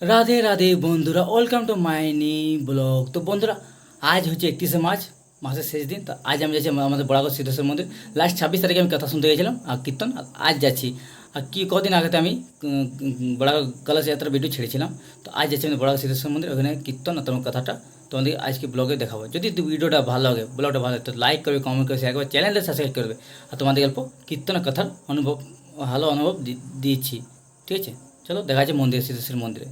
রাধে রাধে বন্ধুরা, welcome to my blog. তো বন্ধুরা, আজ হচ্ছে 31শে মার্চ, মাসের শেষ দিন। তো আজ আমি যাচ্ছি আমাদের বড়াগড় সিদ্ধেশ্বর মন্দির। লাস্ট 26 তারিখে আমি কথা শুনতে গেছিলাম আর কীর্তন, আর আজ যাচ্ছি। আর কি কদিন আগেতে আমি বড়াগড় কলস যাত্রার ভিডিও ছেড়েছিলাম। তো আজ যাচ্ছি আমি বড়াগড় সিদ্ধেশ্বর মন্দির, ওখানে কীর্তন আর তোমার কথাটা তোমাদের আজকে ব্লগে দেখাবো। যদি ভিডিওটা ভালো লাগে, ব্লগটা ভালো লাগে, তো লাইক করবে, কমেন্ট করে শেয়ার করবে, চ্যানেলটা সাবস্ক্রাইব করবে। আর তোমাদের গল্প কীর্তনের কথার ভালো অনুভব দিচ্ছি। ঠিক আছে, চলো দেখা যাচ্ছে মন্দিরে, সিদ্ধেশ্বর মন্দিরে।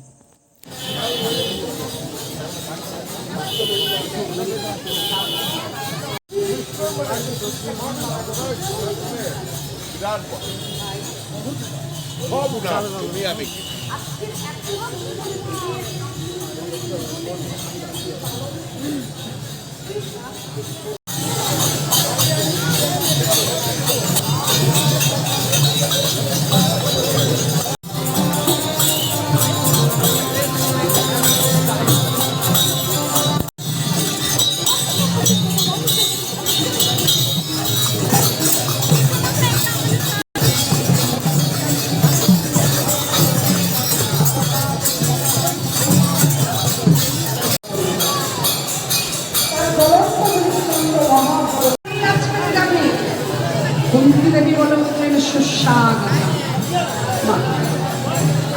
কুন্তি দেবী বলতেন সুস্বাগত।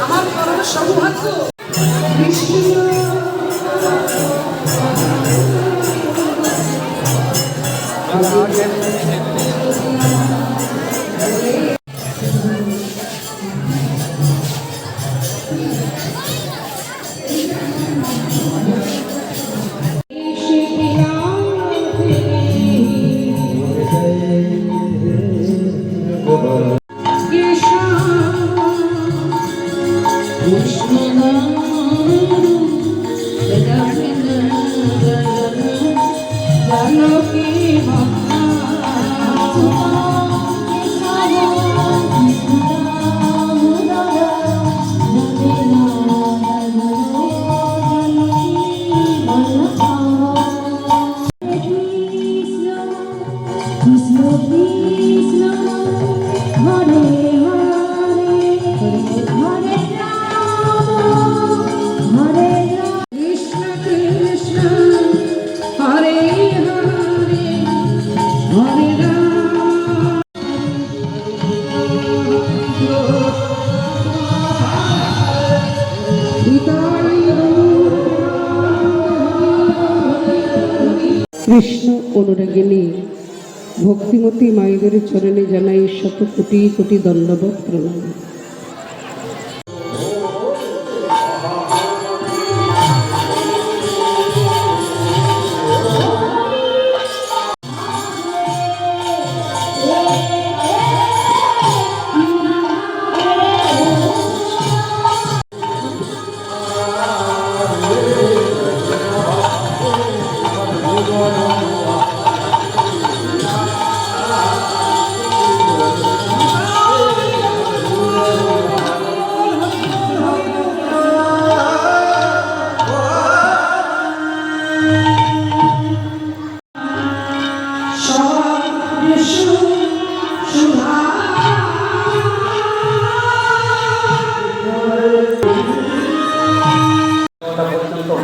আমার পরম সৌভাগ্য কৃষ্ণ অনুরাগিনী ভক্তিমতী মায়েদের চরণে জানাই শত কোটি কোটি দণ্ডবত প্রণাম।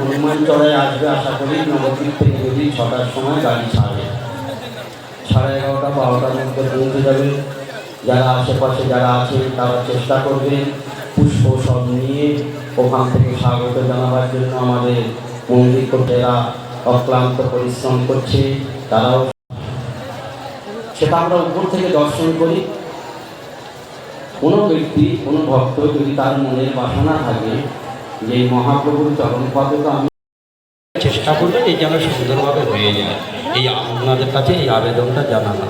হনুমান চড়াই আসবে আশা করি। নবদ্বীপ থেকে যদি 6টার সময় গাড়ি ছাড়বে, 11:30 12টার মধ্যে পৌঁছে যাবে। যারা আশেপাশে যারা আছে তারা চেষ্টা করবে পুষ্প সব নিয়ে ওখান থেকে স্বাগত জানাবার জন্য। আমাদের মন্দির কর্মীরা অক্লান্ত পরিশ্রম করছে, তারাও সেটা আমরা উপর থেকে দর্শন করি। কোনো ব্যক্তি, কোনো ভক্ত যদি তার মনের বাসনা থাকে যে এই মহাপ্রভুর চরণপাদটা আমি চেষ্টা করবেন এই যেন সুন্দরভাবে হয়ে যায়, এই আপনাদের কাছে এই আবেদনটা জানানো।